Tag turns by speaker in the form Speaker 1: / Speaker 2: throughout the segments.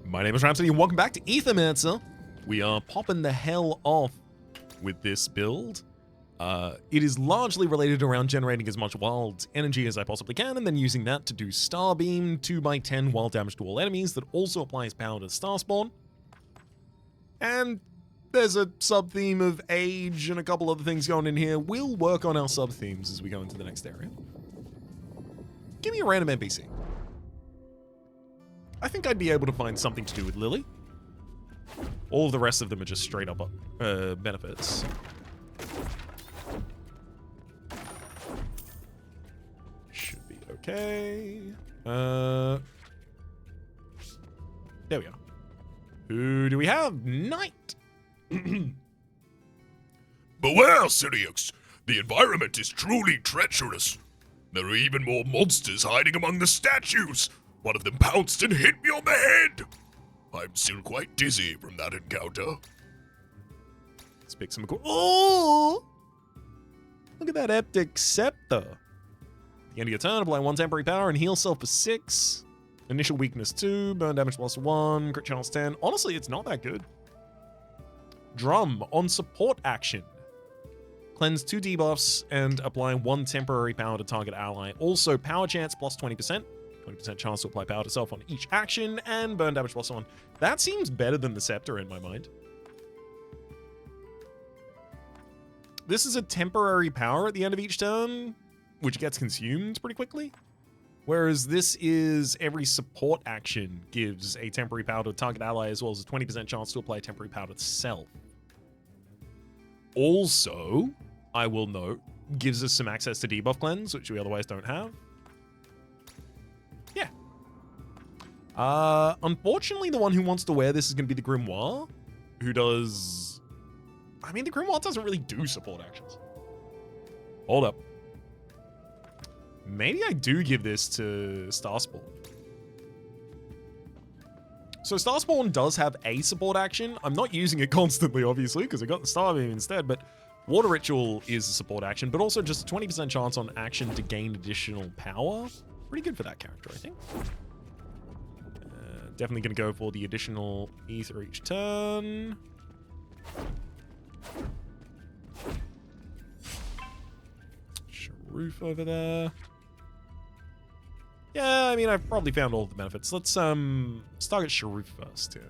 Speaker 1: My name is Rhapsody and welcome back to Aethermancer. We are popping the hell off with this build. It is largely related around generating as much wild energy as I possibly can and then using that to do Starbeam 2x10 wild damage to all enemies that also applies power to Starspawn. And there's a sub-theme of age and a couple other things going in here. We'll work on our sub-themes as we go into the next area. Give me a random NPC. I think I'd be able to find something to do with Lily. All of the rest of them are just straight up benefits. Should be okay. There we are. Who do we have? Knight!
Speaker 2: Beware, Sirius! The environment is truly treacherous. There are even more monsters hiding among the statues. One of them pounced and hit me on the head. I'm still quite dizzy from that encounter.
Speaker 1: Let's pick some... Oh! Look at that Epic Scepter. At the end of your turn, apply 1 temporary power and heal self for 6. Initial weakness 2, burn damage plus 1, crit chance 10. Honestly, it's not that good. Drum on support action. Cleanse 2 debuffs and apply 1 temporary power to target ally. Also, power chance plus 20%. 20% chance to apply power to self on each action, and burn damage plus 1. That seems better than the Scepter in my mind. This is a temporary power at the end of each turn, which gets consumed pretty quickly. Whereas this is every support action gives a temporary power to a target ally as well as a 20% chance to apply temporary power to self. Also, I will note, gives us some access to debuff cleanse, which we otherwise don't have. Yeah. Unfortunately, the one who wants to wear this is going to be the Grimoire, who does... I mean, the Grimoire doesn't really do support actions. Hold up. Maybe I do give this to Starspawn. So Starspawn does have a support action. I'm not using it constantly, obviously, because I got the Starbeam instead, but Water Ritual is a support action, but also just a 20% chance on action to gain additional power. Pretty good for that character, I think. Definitely going to go for the additional Aether each turn. Sharoof over there. Yeah, I mean, I've probably found all of the benefits. Let's target Sharoof first here.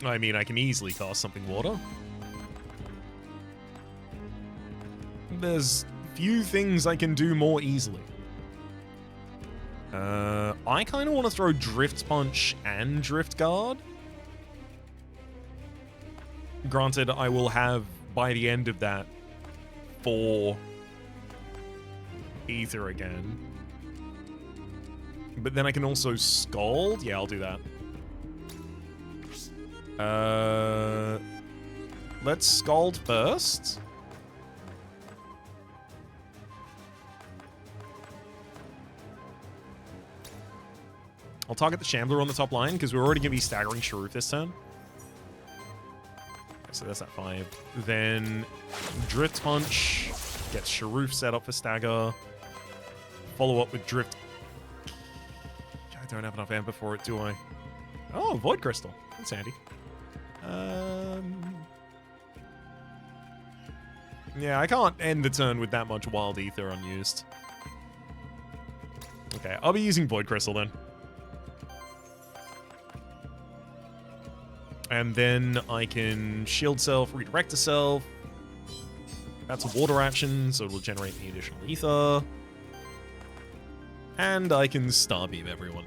Speaker 1: I mean, I can easily cast something water. There's few things I can do more easily. I kind of want to throw Drift Punch and Drift Guard. Granted, I will have, by the end of that, 4 Aether again. But then I can also Scald. Yeah, I'll do that. Let's Scald first. I'll target the Shambler on the top line because we're already going to be staggering Sharoof this turn. So that's at 5. Then Drift Punch gets Sharoof set up for stagger. Follow up with Drift. I don't have enough Amber for it, do I? Oh, Void Crystal. That's handy. Yeah, I can't end the turn with that much Wild Aether unused. Okay, I'll be using Void Crystal then. And then I can Shield Self, Redirect to Self. That's a water action, so it'll generate the additional Aether. And I can Starbeam everyone.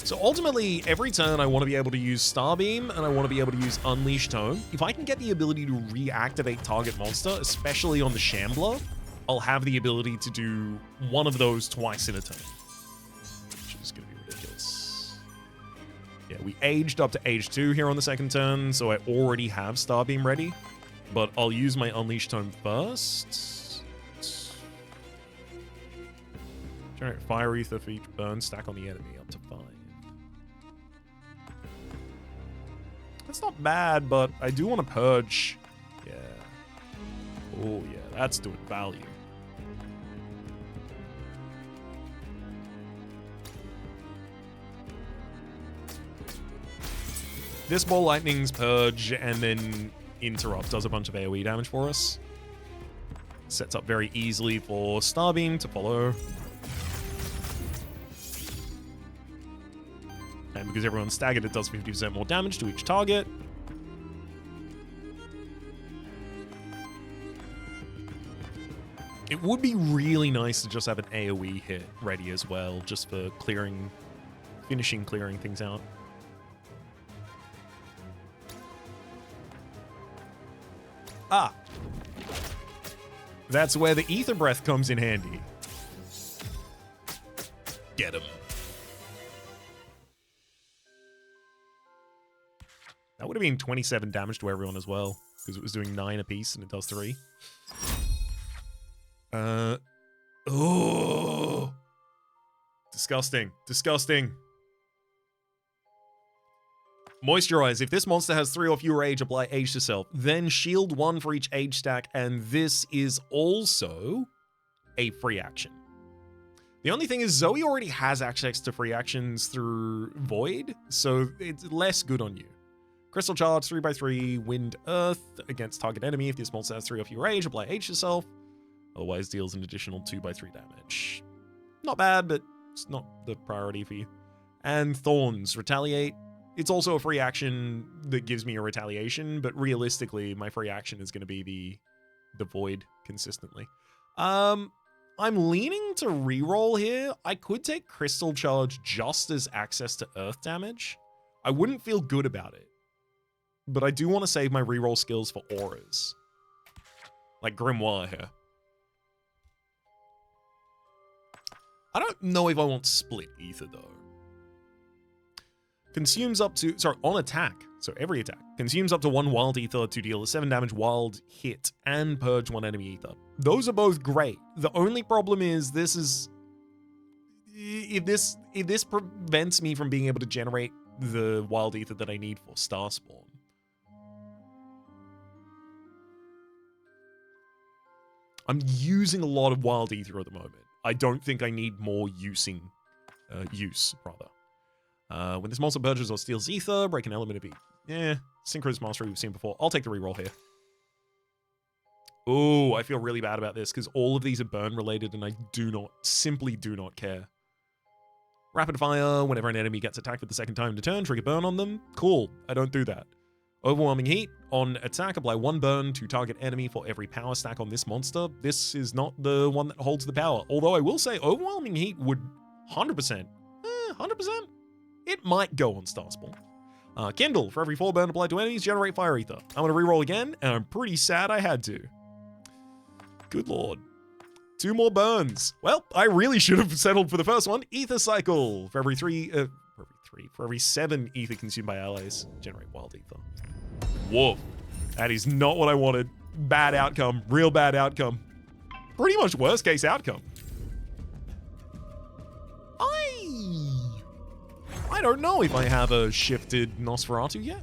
Speaker 1: So ultimately, every turn I want to be able to use Starbeam, and I want to be able to use Unleash Tome. If I can get the ability to reactivate target monster, especially on the Shambler, I'll have the ability to do one of those twice in a turn. Which is going to be ridiculous. Yeah, we aged up to age 2 here on the second turn, so I already have Starbeam ready. But I'll use my Unleash Tome first. Generate Fire Aether for each burn stack on the enemy, up to 5. That's not bad, but I do want to purge. Yeah. Oh, yeah, that's doing value. This ball lightning's purge and then interrupt does a bunch of AoE damage for us. Sets up very easily for Starbeam to follow. And because everyone's staggered, it does 50% more damage to each target. It would be really nice to just have an AoE hit ready as well, just for clearing, clearing things out. Ah. That's where the Aether Breath comes in handy. Get him. That would have been 27 damage to everyone as well, because it was doing 9 apiece and it does 3. Oh. Disgusting. Disgusting. Moisturize. If this monster has 3 or fewer age, apply age to self. Then shield 1 for each age stack, and this is also a free action. The only thing is Zoe already has access to free actions through Void, so it's less good on you. Crystal Charge, 3x3, Wind Earth against target enemy. If this monster has 3 or fewer age, apply age to self. Otherwise deals an additional 2x3 damage. Not bad, but it's not the priority for you. And Thorns, Retaliate. It's also a free action that gives me a retaliation, but realistically, my free action is going to be the Void consistently. I'm leaning to reroll here. I could take Crystal Charge just as access to Earth damage. I wouldn't feel good about it, but I do want to save my reroll skills for auras. Like Grimoire here. I don't know if I want Split Aether, though. Consumes up to, sorry, on attack, so every attack, consumes up to 1 wild ether to deal a 7 damage wild hit and purge 1 enemy ether. Those are both great. The only problem is if this prevents me from being able to generate the wild ether that I need for Starspawn. I'm using a lot of wild ether at the moment. I don't think I need more use, rather. When this monster purges or steals ether, break an element of it. Synchronous mastery we've seen before. I'll take the reroll here. Oh, I feel really bad about this because all of these are burn related and I simply do not care. Rapid fire, whenever an enemy gets attacked for the second time to turn, trigger burn on them. Cool, I don't do that. Overwhelming heat, on attack, apply 1 burn to target enemy for every power stack on this monster. This is not the one that holds the power. Although I will say overwhelming heat would 100%. 100%? It might go on Starspawn. Kindle, for every 4 burn applied to enemies, generate fire ether. I'm going to reroll again, and I'm pretty sad I had to. Good lord. 2 more burns. Well, I really should have settled for the first one. Ether cycle. For every 7 ether consumed by allies, generate wild ether. Whoa. That is not what I wanted. Bad outcome. Real bad outcome. Pretty much worst case outcome. I don't know if I have a shifted Nosferatu yet.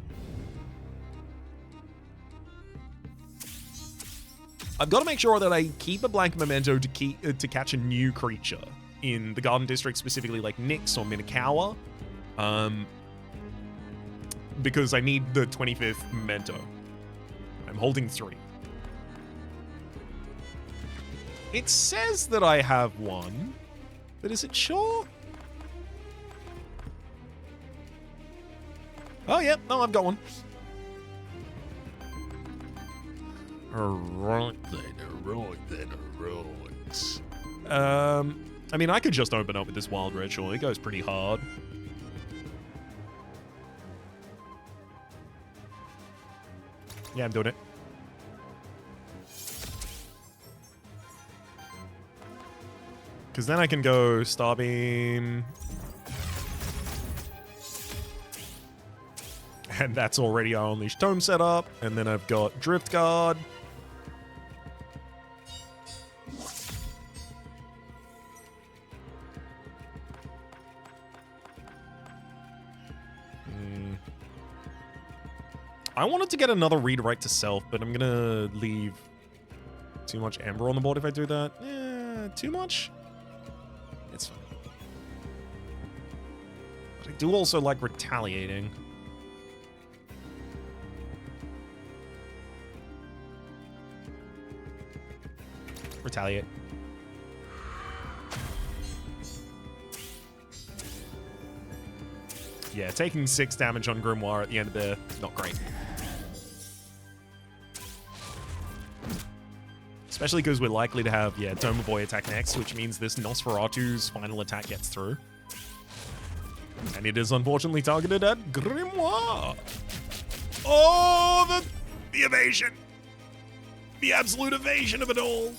Speaker 1: I've got to make sure that I keep a blank memento to catch a new creature in the Garden District, specifically like Nyx or Minakawa. Because I need the 25th memento. I'm holding 3. It says that I have 1, but is it sure? Oh, yeah. No, I've got 1. Alright. I mean, I could just open up with this Wild Ritual. It goes pretty hard. Yeah, I'm doing it. Because then I can go Starbeam. And that's already our Unleashed Tome set up. And then I've got Drift Guard. I wanted to get another read right to self, but I'm gonna leave too much Ember on the board if I do that. Too much? It's fine. But I do also like retaliating. Retaliate. Yeah, taking 6 damage on Grimoire at the end of there, not great. Especially because we're likely to have, yeah, Doma Boy attack next, which means this Nosferatu's final attack gets through. And it is unfortunately targeted at Grimoire. Oh, the evasion. The absolute evasion of it all.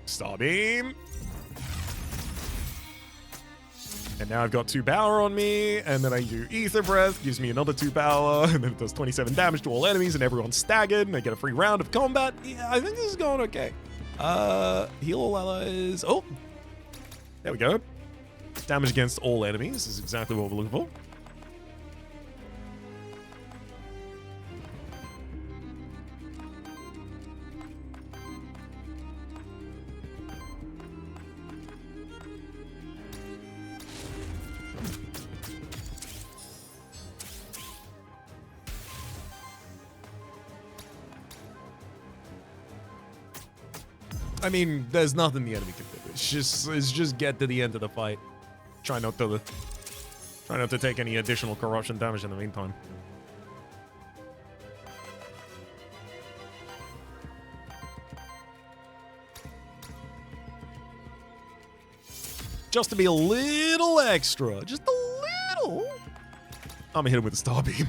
Speaker 1: Starbeam. And now I've got 2 power on me, and then I do Ether Breath, gives me another 2 power, and then it does 27 damage to all enemies, and everyone's staggered, and I get a free round of combat. Yeah, I think this is going okay. Heal all allies. Oh, there we go. Damage against all enemies is exactly what we're looking for. I mean, there's nothing the enemy can do. It's just get to the end of the fight. Try not to take any additional corruption damage in the meantime. Just to be a little extra, just a little. I'm gonna hit him with a Starbeam.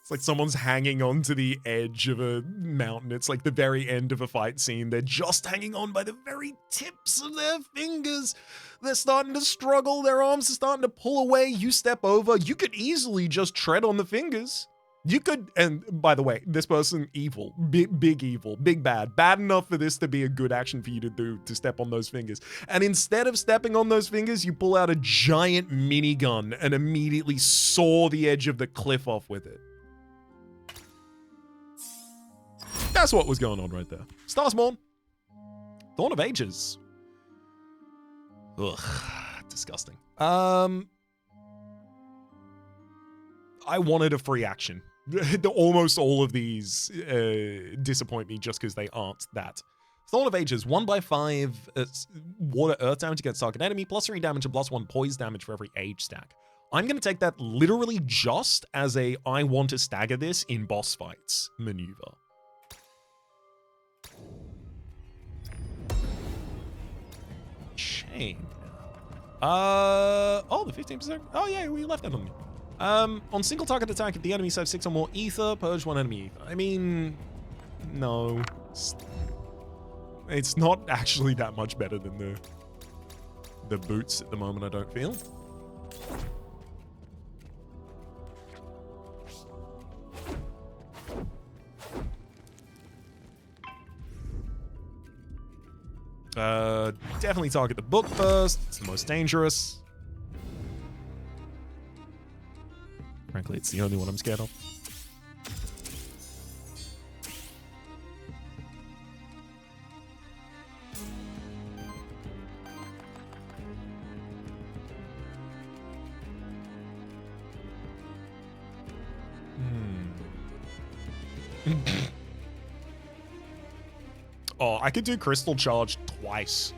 Speaker 1: It's like someone's hanging on to the edge of a mountain. It's like the very end of a fight scene. They're just hanging on by the very tips of their fingers. They're starting to struggle. Their arms are starting to pull away. You step over. You could easily just tread on the fingers. You could, and by the way, this person, evil, big evil, big bad enough for this to be a good action for you to do, to step on those fingers. And instead of stepping on those fingers, you pull out a giant minigun and immediately saw the edge of the cliff off with it. That's what was going on right there. Starspawn. Thorn of Ages. Ugh, disgusting. I wanted a free action. Almost all of these disappoint me just because they aren't that. Thorn of Ages, 1/5 water earth damage against target enemy, +3 damage and +1 poise damage for every age stack. I'm going to take that literally just as a I want to stagger this in boss fights maneuver. Chain. Oh, the 15%. Oh yeah, we left that on me. On single target attack, if the enemy saves 6 or more ether, purge 1 enemy ether. I mean, no. It's not actually that much better than the boots at the moment, I don't feel. Definitely target the book first. It's the most dangerous. Frankly, it's the only one I'm scared of. Oh, I could do Crystal Charge twice.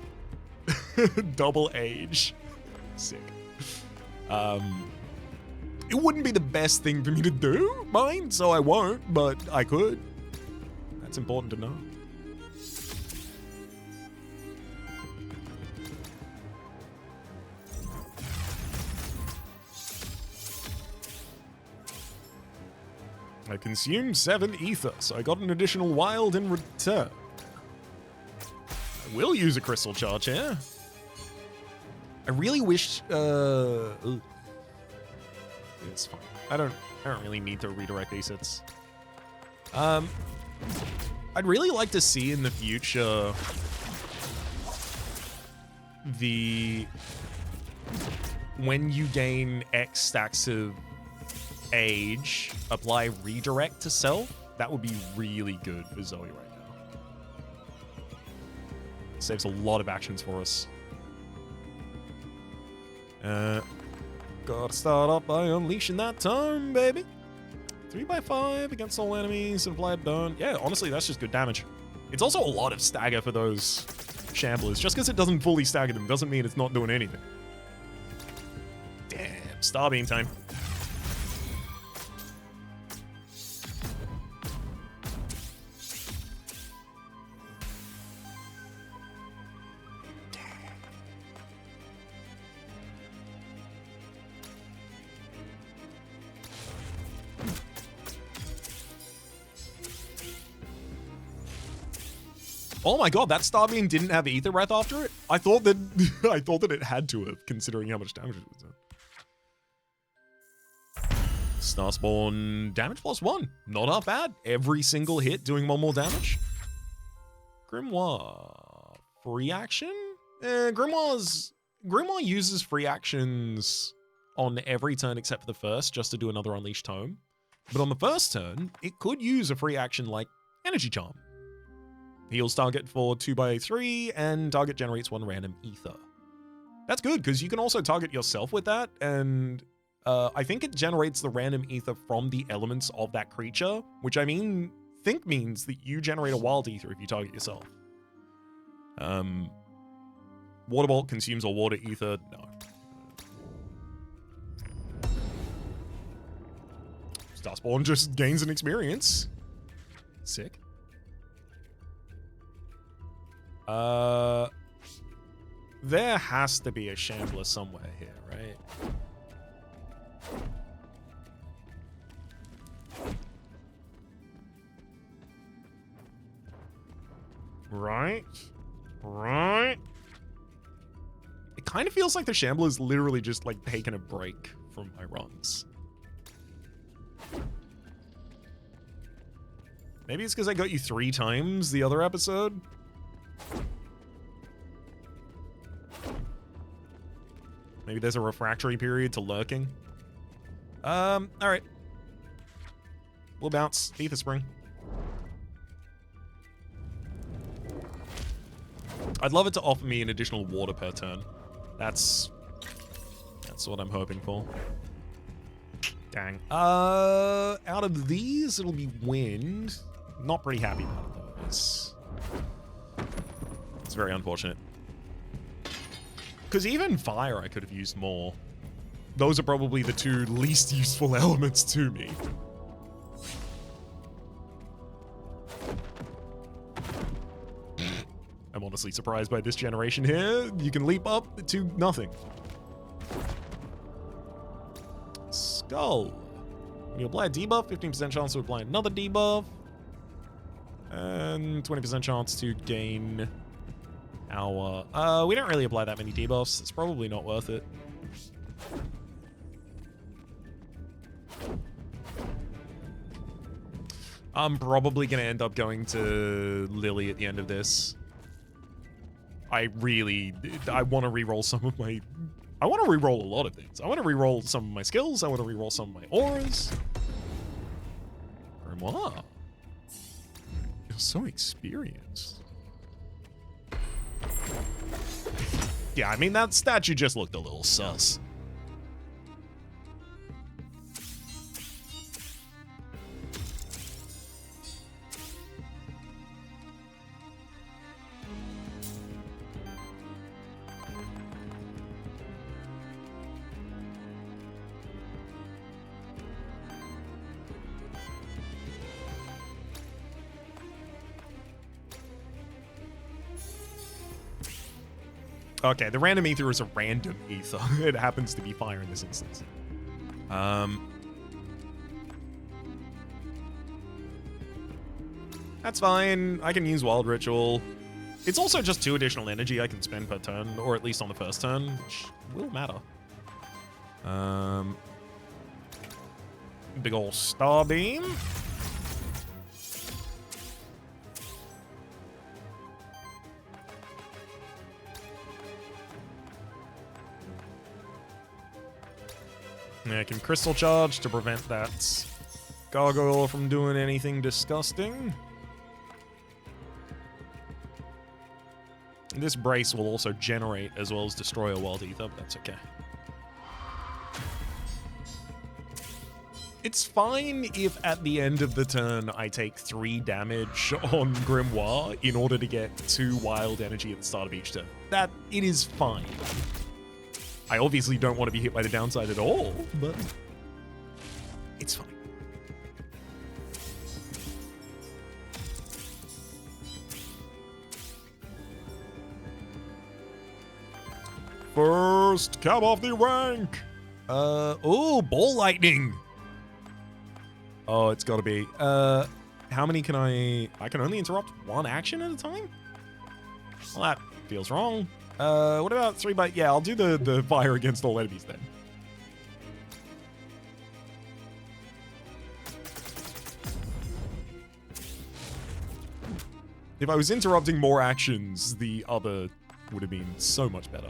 Speaker 1: Double age. Sick. It wouldn't be the best thing for me to do, mind, so I won't, but I could. That's important to know. I consumed 7 ether, so I got an additional wild in return. I will use a Crystal Charge here. I really wish... It's fine. I don't really need to redirect these hits. I'd really like to see in the future when you gain X stacks of age, apply redirect to self. That would be really good for Zoe right now. Saves a lot of actions for us. Gotta start off by unleashing that tome, baby. 3x5 against all enemies and apply burn. Yeah, honestly, that's just good damage. It's also a lot of stagger for those shamblers. Just because it doesn't fully stagger them doesn't mean it's not doing anything. Damn, Starbeam time. Oh my god, that Starbeam didn't have Aether Breath after it? I thought that it had to have, considering how much damage it was done. Starspawn damage +1. Not half bad. Every single hit doing 1 more damage. Grimoire. Free action? Grimoire uses free actions on every turn except for the first, just to do another Unleashed Tome. But on the first turn, it could use a free action like Energy Charm. Heals target for 2x3, and target generates 1 random ether. That's good, because you can also target yourself with that, and I think it generates the random ether from the elements of that creature, which I think means that you generate a wild ether if you target yourself. Water Bolt consumes a water ether. No. Starspawn just gains an experience. Sick. There has to be a Shambler somewhere here, right? Right. It kind of feels like the Shambler's literally just like taking a break from my runs. Maybe it's because I got you 3 times the other episode. Maybe there's a refractory period to lurking. Alright. We'll bounce. Aether Spring. I'd love it to offer me an additional water per turn. That's what I'm hoping for. Dang. Out of these, it'll be wind. Not pretty happy about it, though. It's very unfortunate. Because even fire, I could have used more. Those are probably the 2 least useful elements to me. I'm honestly surprised by this generation here. You can leap up to nothing. Skull. When you apply a debuff, 15% chance to apply another debuff. And 20% chance to gain our... we don't really apply that many debuffs. It's probably not worth it. I'm probably going to end up going to Lily at the end of this. I want to reroll some of my... I want to reroll a lot of things. I want to reroll some of my skills. I want to reroll some of my auras. Grimoire. You're so experienced. Yeah, I mean, that statue just looked a little sus. Okay, the random ether is a random ether. It happens to be fire in this instance. That's fine. I can use Wild Ritual. It's also just 2 additional energy I can spend per turn, or at least on the first turn, which will matter. Big ol' star beam. Yeah, I can crystal charge to prevent that gargoyle from doing anything disgusting. This brace will also generate as well as destroy a wild ether, but that's okay. It's fine if at the end of the turn I take 3 damage on Grimoire in order to get 2 wild energy at the start of each turn. That, it is fine. I obviously don't want to be hit by the downside at all, but it's fine. First, cap off the rank. Oh, ball lightning. Oh, it's gotta be. How many can I can only interrupt 1 action at a time? Well, that feels wrong. What about 3 by, yeah, I'll do the fire against all enemies then. If I was interrupting more actions, the other would have been so much better.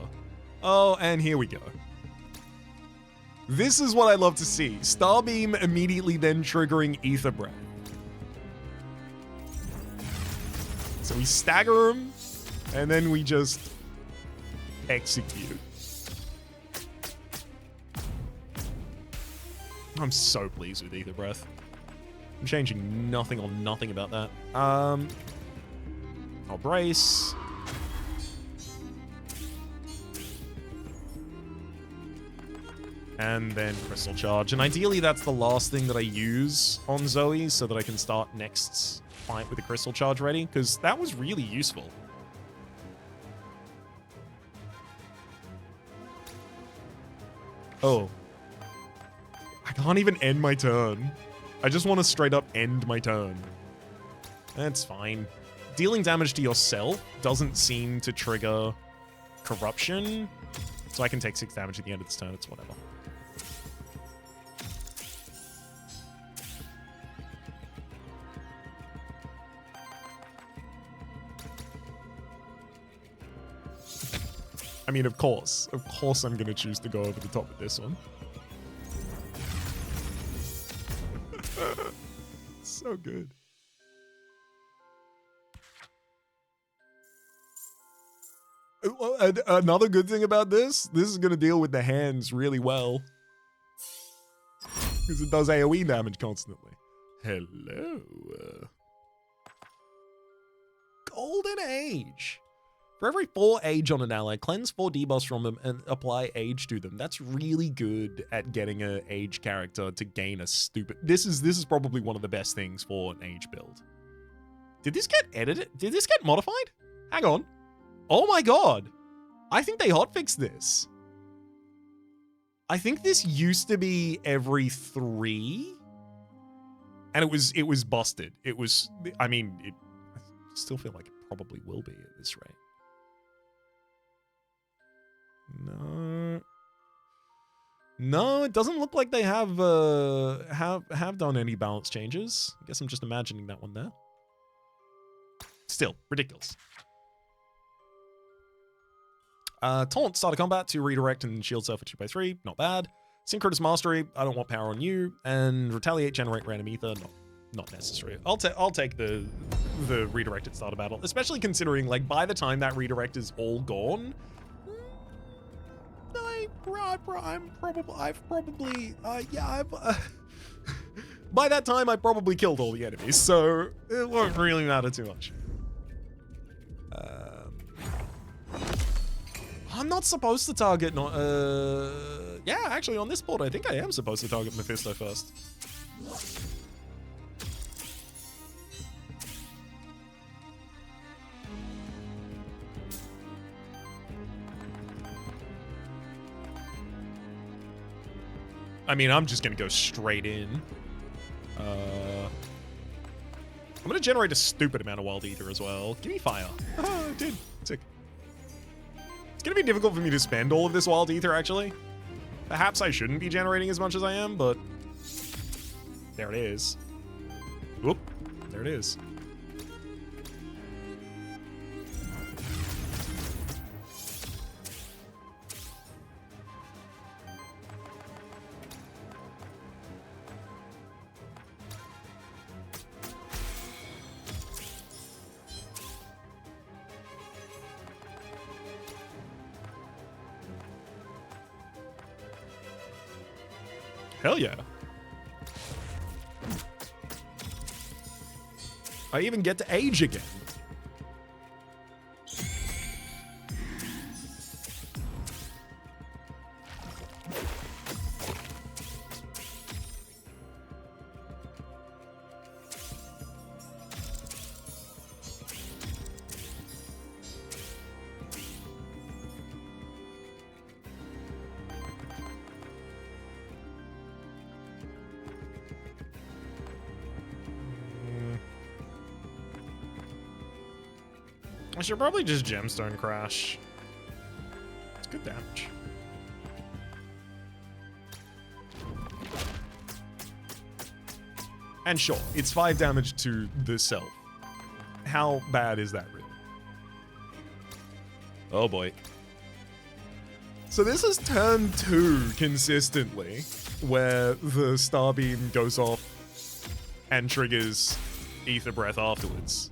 Speaker 1: Oh, and here we go. This is what I love to see. Starbeam immediately then triggering Aether Breath. So we stagger him, and then we just execute. I'm so pleased with Aether Breath. I'm changing nothing or nothing about that. I'll brace. And then Crystal Charge. And ideally, that's the last thing that I use on Zoe so that I can start next fight with the Crystal Charge ready, because that was really useful. Oh. I can't even end my turn. I just want to straight up end my turn. That's fine. Dealing damage to yourself doesn't seem to trigger corruption, so I can take 6 damage at the end of this turn. It's whatever. I mean, of course I'm going to choose to go over the top of this one. So good. Another good thing about this is going to deal with the hands really well. Because it does AoE damage constantly. Hello. Golden Age. For every 4 age on an ally, cleanse 4 debuffs from them and apply age to them. That's really good at getting an age character to gain a stupid... This is probably one of the best things for an age build. Did this get edited? Did this get modified? Hang on. Oh my god. I think they hotfixed this. I think this used to be every 3. And it was busted. It was... I mean, I still feel like it probably will be at this rate. No, it doesn't look like they have done any balance changes. I guess I'm just imagining that one there. Still, ridiculous. Taunt, start of combat to redirect and shield self for 2x3, not bad. Synchronous Mastery, I don't want power on you. And Retaliate, generate random ether, not necessary. I'll take the redirected start of battle, especially considering, like, by the time that redirect is all gone, by that time, I probably killed all the enemies, so it won't really matter too much. I'm not supposed to target, yeah, actually on this board, I think I am supposed to target Mephisto first. I mean, I'm just gonna go straight in. I'm gonna generate a stupid amount of wild ether as well. Give me fire. Oh, I did. Sick. It's gonna be difficult for me to spend all of this wild ether, actually. Perhaps I shouldn't be generating as much as I am, but There it is. Whoop. There it is. Hell yeah. I even get to age again. I should probably just gemstone crash. It's good damage. And sure, it's 5 damage to the self. How bad is that really? Oh boy. So this is turn 2 consistently, where the Starbeam goes off and triggers Aether Breath afterwards.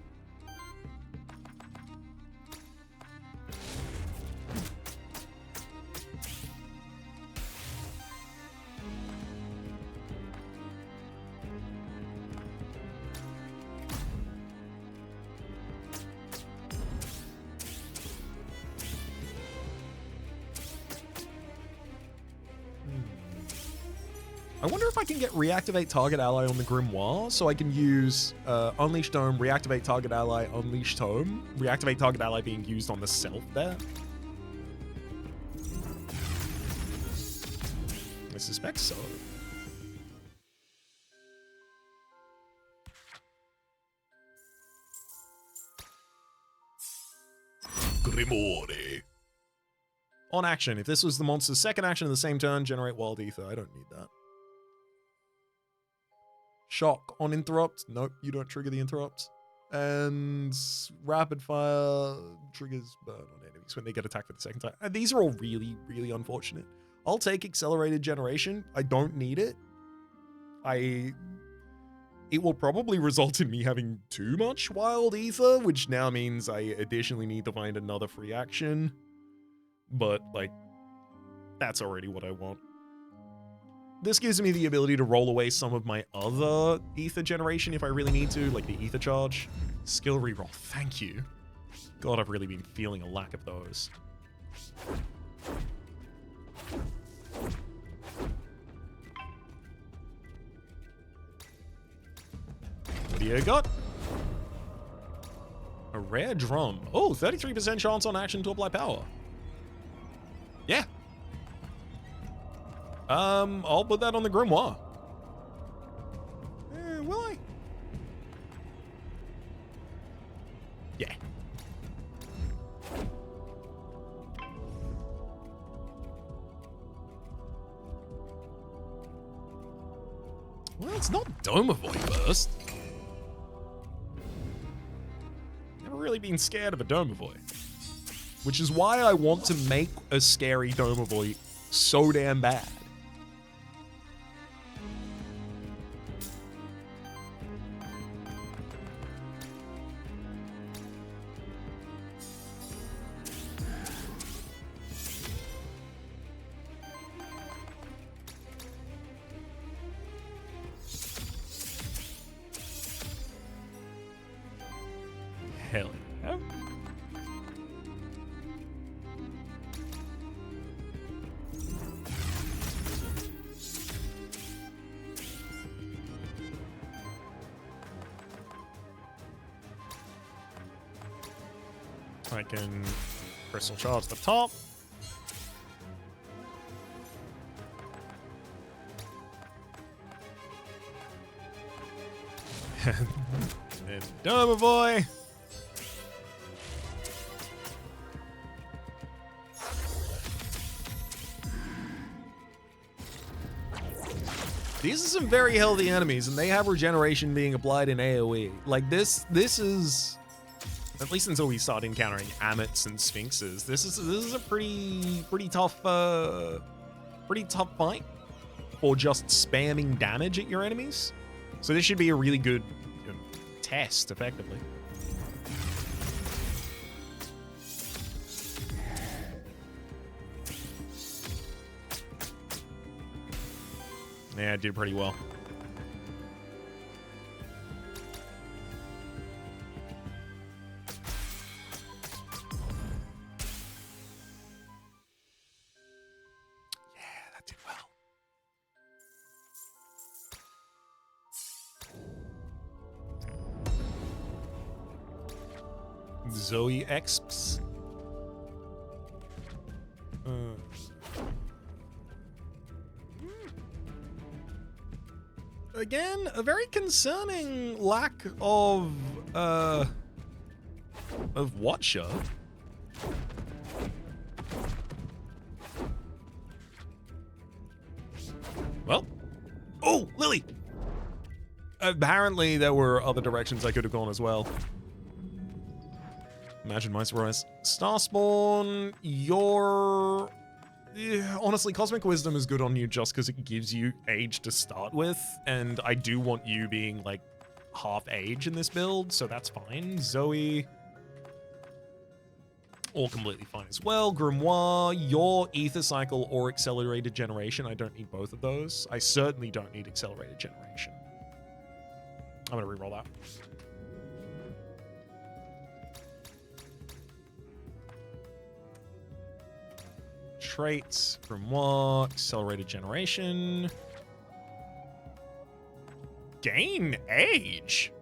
Speaker 1: I wonder if I can get reactivate target ally on the Grimoire, so I can use Unleash Tome, reactivate target ally, Unleash Tome, reactivate target ally being used on the self there. I suspect so.
Speaker 2: Grimoire.
Speaker 1: On action, if this was the monster's second action in the same turn, generate Wild Aether. I don't need that. Shock on interrupt. Nope, you don't trigger the interrupt. And rapid fire triggers burn on enemies when they get attacked for the second time. And these are all really, really unfortunate. I'll take accelerated generation. I don't need it. It will probably result in me having too much Wild Aether, which now means I additionally need to find another free action. But, like, that's already what I want. This gives me the ability to roll away some of my other Aether generation if I really need to, like the Aether Charge. Skill reroll, thank you. God, I've really been feeling a lack of those. What do you got? A rare drum. Oh, 33% chance on action to apply power. Yeah. I'll put that on the Grimoire. Will I? Yeah. Well, it's not Domovoid Burst. Never really been scared of a Domovoid. Which is why I want to make a scary Domovoid so damn bad. Hell yeah. I can crystal charge the top. And Domovoid. These are some very healthy enemies, and they have regeneration being applied in AoE. Like this is, at least until we start encountering Amets and Sphinxes, this is a pretty tough fight for just spamming damage at your enemies. So this should be a really good test, effectively. Yeah, it did pretty well. Yeah, that did well. Zoe Exps. Again, a very concerning lack of Watcher. Well, oh, Lily. Apparently, there were other directions I could have gone as well. Imagine my surprise. Starspawn, you're... Yeah, honestly, Cosmic Wisdom is good on you just because it gives you age to start with, and I do want you being, like, half age in this build, so that's fine. Zoe, all completely fine as well. Grimoire, your Ether Cycle or Accelerated Generation. I don't need both of those. I certainly don't need Accelerated Generation. I'm going to reroll that. Traits, Grimoire, Accelerated Generation. Gain age.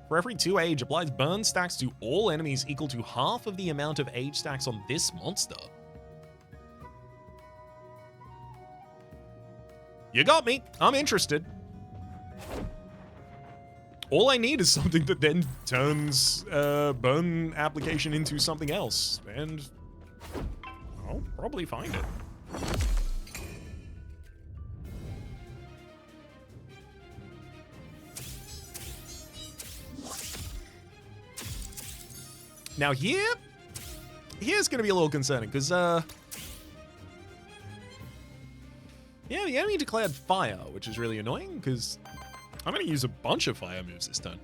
Speaker 1: For every 2 age, applies burn stacks to all enemies equal to half of the amount of age stacks on this monster. You got me. I'm interested. All I need is something that then turns burn application into something else, and I'll probably find it. Now here's going to be a little concerning, because, yeah, the enemy declared fire, which is really annoying, because I'm going to use a bunch of fire moves this turn.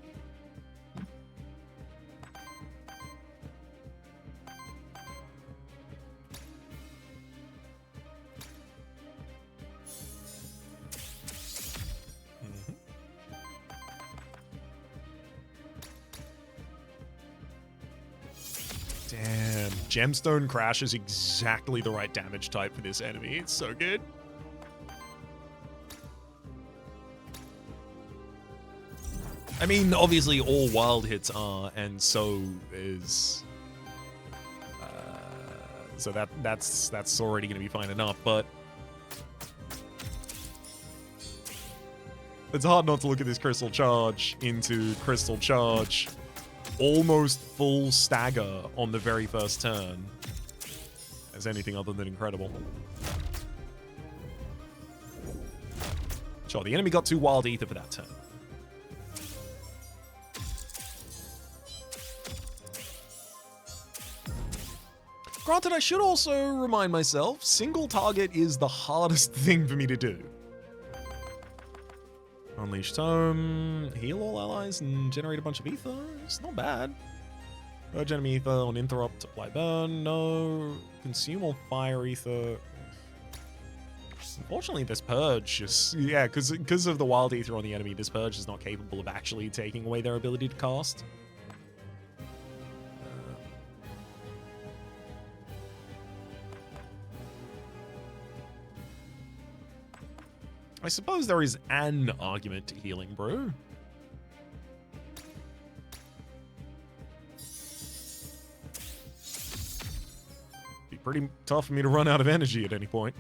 Speaker 1: Damn, Gemstone Crash is exactly the right damage type for this enemy. It's so good. I mean, obviously all wild hits are, and so is... so that's already going to be fine enough, but... It's hard not to look at this Crystal Charge into Crystal Charge. Almost full stagger on the very first turn as anything other than incredible. Sure, the enemy got 2 Wild Ether for that turn. Granted, I should also remind myself, single target is the hardest thing for me to do. Unleash Tome, heal all allies, and generate a bunch of ether. It's not bad. Purge enemy ether on interrupt, apply burn. No. Consume all fire ether. Unfortunately, this purge is... Yeah, because of the wild ether on the enemy, this purge is not capable of actually taking away their ability to cast. I suppose there is an argument to healing brew. Be pretty tough for me to run out of energy at any point.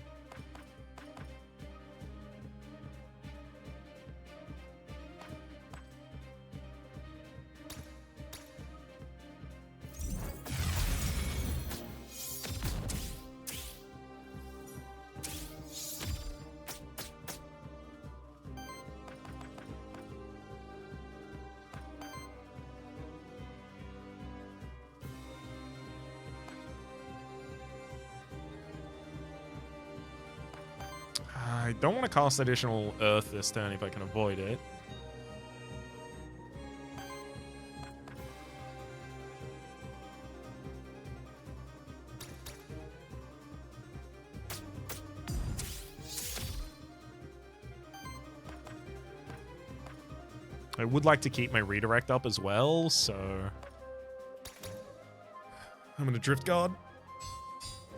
Speaker 1: don't want to cast additional Earth this turn if I can avoid it. I would like to keep my redirect up as well, so I'm going to Drift Guard.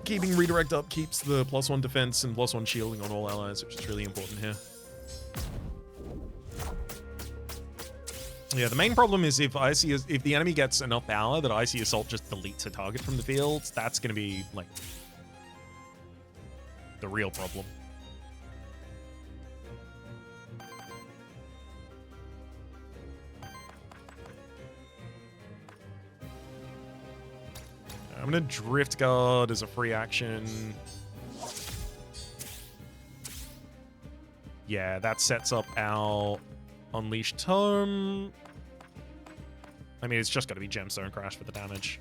Speaker 1: Keeping redirect up keeps the +1 defense and +1 shielding on all allies, which is really important here. Yeah, the main problem is if the enemy gets enough power that Icy Assault just deletes a target from the field, that's going to be like the real problem. I'm going to Drift Guard as a free action. Yeah, that sets up our Unleashed Tome. I mean, it's just got to be Gemstone Crash for the damage.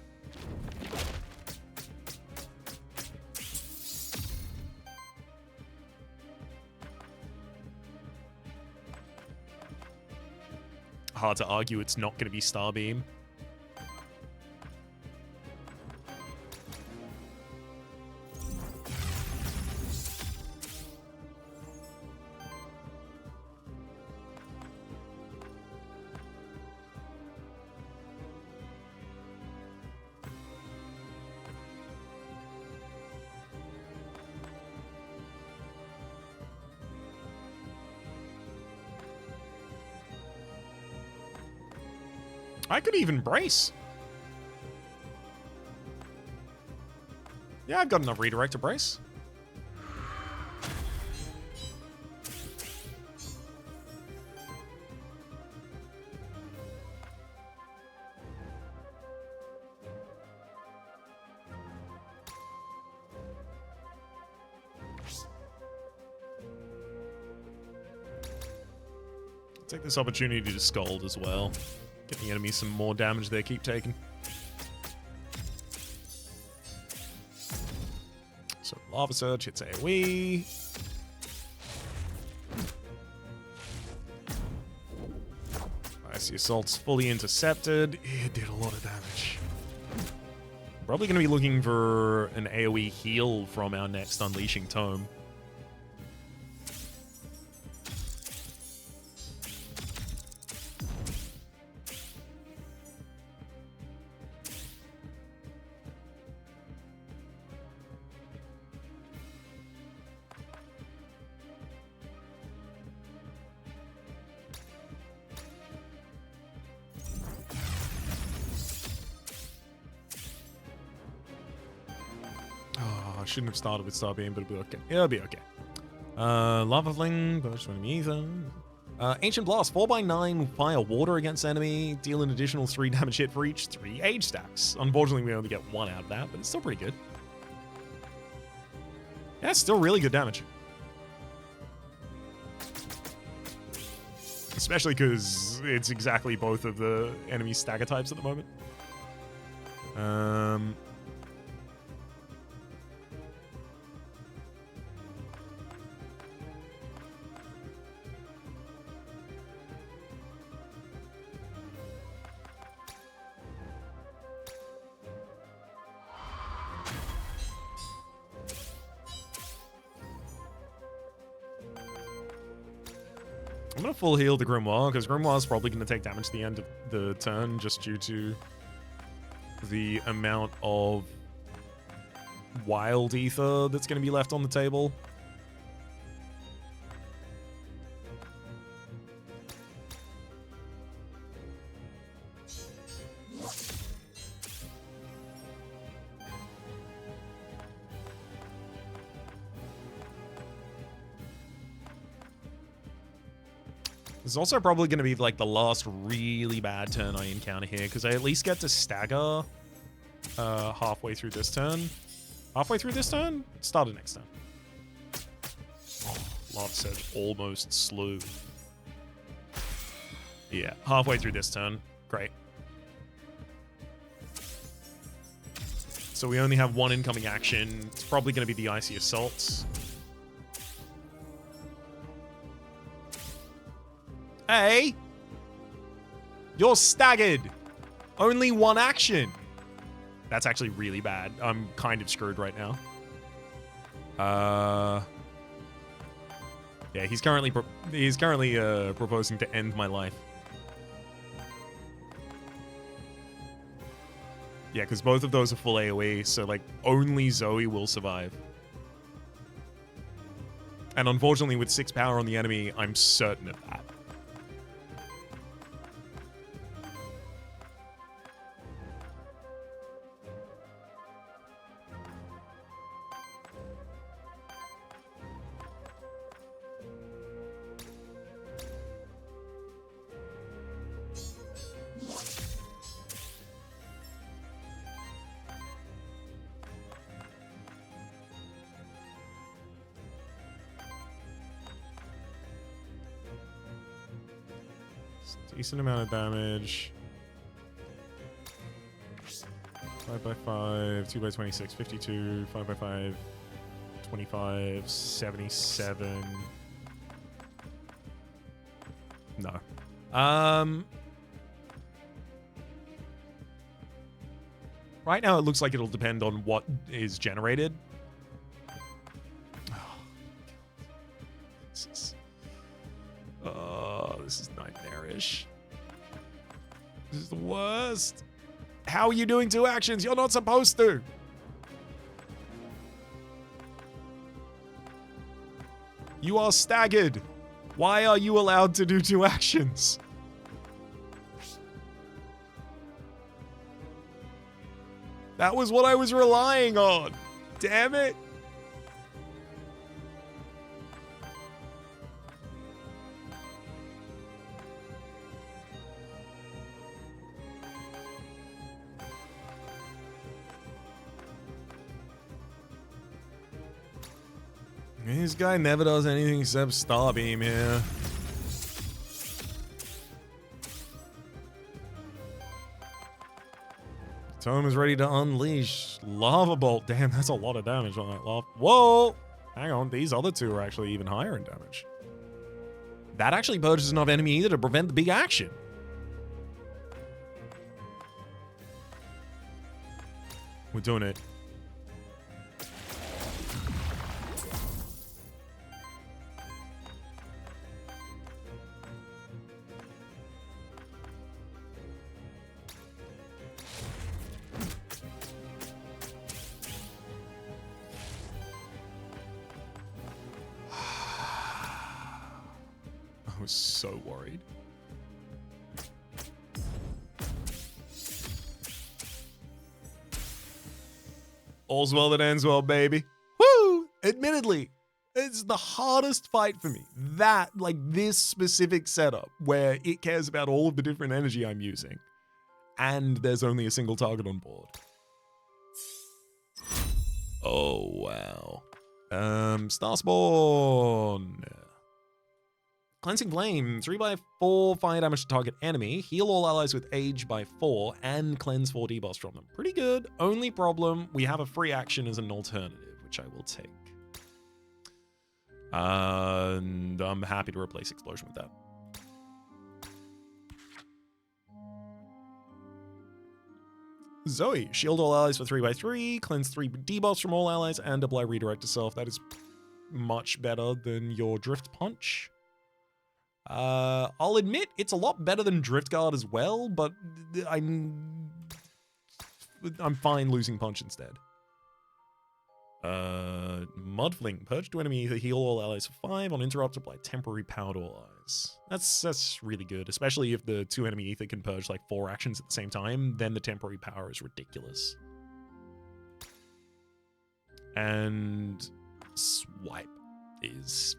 Speaker 1: Hard to argue it's not going to be Starbeam. I could even brace. Yeah, I've got enough redirect to brace. Take this opportunity to Scald as well. Get the enemy some more damage they keep taking. So Lava Surge hits AoE. Icy Assault's fully intercepted. It did a lot of damage. Probably going to be looking for an AoE heal from our next Unleashing Tome. Shouldn't have started with Starbeam, but it'll be okay. It'll be okay. Lava Fling, burst from enemy Aether. Ancient Blast, 4x9 fire water against enemy, deal an additional 3 damage hit for each 3 age stacks. Unfortunately, we only get 1 out of that, but it's still pretty good. Yeah, it's still really good damage. Especially because it's exactly both of the enemy stagger types at the moment. I'm going to full heal the Grimoire, because Grimoire is probably going to take damage at the end of the turn, just due to the amount of wild ether that's going to be left on the table. This is also probably going to be like the last really bad turn I encounter here, because I at least get to stagger halfway through this turn. Halfway through this turn? Start of next turn. Oh, Lava Surge almost slew. Yeah, halfway through this turn. Great. So we only have 1 incoming action. It's probably going to be the Icy Assaults. Hey! You're staggered! Only one action! That's actually really bad. I'm kind of screwed right now. Yeah, he's currently proposing to end my life. Yeah, because both of those are full AoE, so like only Zoe will survive. And unfortunately, with 6 power on the enemy, I'm certain of that. Decent amount of damage. 5x5, 2x26, 52, 5x5, 25, 77. No. Right now it looks like it'll depend on what is generated. This is nightmarish. This is the worst. How are you doing 2 actions? You're not supposed to. You are staggered. Why are you allowed to do 2 actions? That was what I was relying on. Damn it. This guy never does anything except Starbeam here. Tome is ready to unleash Lava Bolt. Damn, that's a lot of damage on that lava. Whoa! Hang on, these other 2 are actually even higher in damage. That actually purges enough enemy either to prevent the big action. We're doing it. I was so worried. All's well that ends well, baby. Woo! Admittedly, it's the hardest fight for me. That, like this specific setup where it cares about all of the different energy I'm using. And there's only a single target on board. Oh, wow. Starspawn. Cleansing Flame, 3x4 fire damage to target enemy, heal all allies with Age by 4, and cleanse 4 debuffs from them. Pretty good. Only problem, we have a free action as an alternative, which I will take. And I'm happy to replace Explosion with that. Zoe, shield all allies for 3x3, cleanse 3 debuffs from all allies, and apply redirect to self. That is much better than your Drift Punch. I'll admit it's a lot better than Drift Guard as well, but I'm fine losing Punch instead. Mudfling, purge to enemy either heal all allies for 5, on interrupt apply temporary power to all allies. That's really good, especially if the 2 enemy ether can purge like 4 actions at the same time, then the temporary power is ridiculous. And Swipe is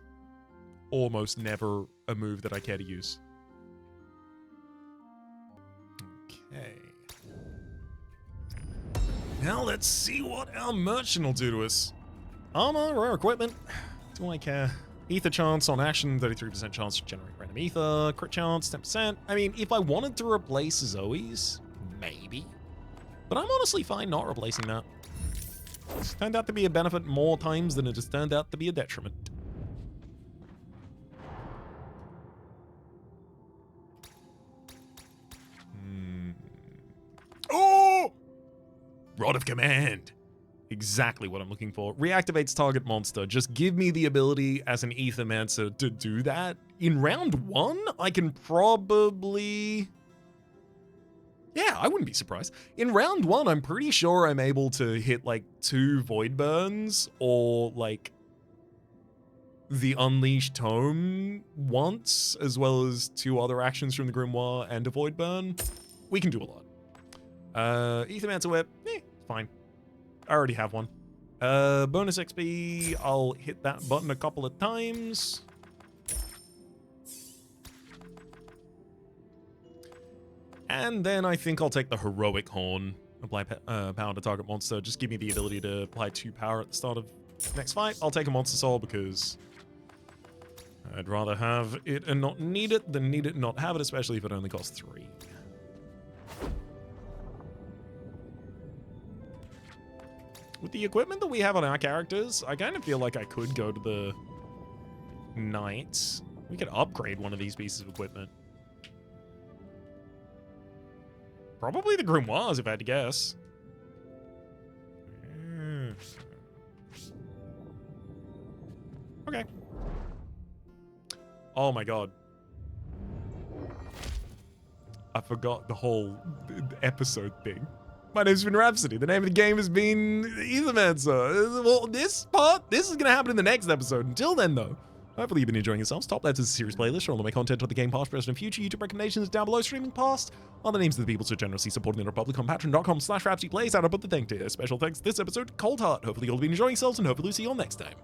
Speaker 1: almost never a move that I care to use. Okay. Now let's see what our merchant will do to us. Armor, rare equipment. Do I care? Ether chance on action, 33% chance to generate random ether. Crit chance, 10%. I mean, if I wanted to replace Zoe's, maybe. But I'm honestly fine not replacing that. It's turned out to be a benefit more times than it has turned out to be a detriment. Rod of Command. Exactly what I'm looking for. Reactivates target monster. Just give me the ability as an Aethermancer to do that. In round 1, I can probably... Yeah, I wouldn't be surprised. In round 1, I'm pretty sure I'm able to hit like 2 Void Burns or like the Unleashed Tome once, as well as 2 other actions from the Grimoire and a Void Burn. We can do a lot. Aethermancer Whip, fine. I already have one. Bonus XP, I'll hit that button a couple of times. And then I think I'll take the Heroic Horn. Apply power to target monster. Just give me the ability to apply 2 power at the start of next fight. I'll take a Monster Soul because I'd rather have it and not need it than need it and not have it, especially if it only costs 3. With the equipment that we have on our characters, I kind of feel like I could go to the Knight. We could upgrade one of these pieces of equipment. Probably the Grimoires, if I had to guess. Okay. Oh my god. I forgot the whole episode thing. My name's been Rhapsody. The name of the game has been Aethermancer. Well, this is going to happen in the next episode. Until then, though, hopefully you've been enjoying yourselves. Top Lads is a series playlist for all of my content on the game past, present, and future. YouTube recommendations down below. Streaming past are the names of the people so generously supporting the Republic on patreon.com/RhapsodyPlays. And I'll put the thank to. Special thanks this episode, Cold Heart. Hopefully you'll be enjoying yourselves, and hopefully we'll see you all next time.